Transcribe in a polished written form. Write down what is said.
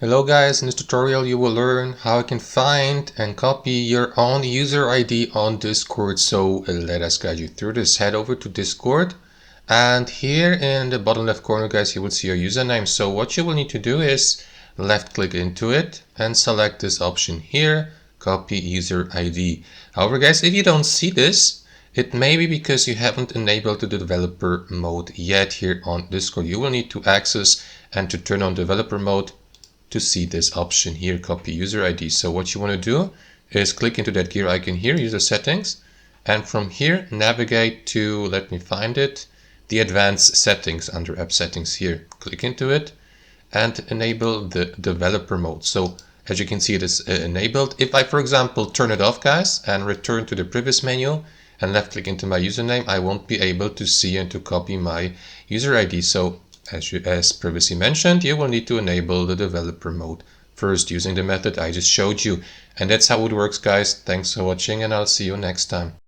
Hello guys, in this tutorial you will learn how you can find and copy your own user ID on Discord. So let us guide you through this. Head over to Discord, and here in the bottom left corner guys you will see your username. So what you will need to do is left click into it and select this option here, copy user ID. However guys, if you don't see this, it may be because you haven't enabled the developer mode yet here on Discord. You will need to access and to turn on developer mode to see this option here, copy user ID. So what you want to do is click into that gear icon here, user settings, and from here navigate to, let me find it, the advanced settings under app settings here. Click into it and enable the developer mode. So as you can see, it is enabled. If I, for example, turn it off guys and return to the previous menu and left click into my username, I won't be able to see and to copy my user ID. So as previously mentioned, you will need to enable the developer mode first using the method I just showed you. And that's how it works guys. Thanks for watching and I'll see you next time.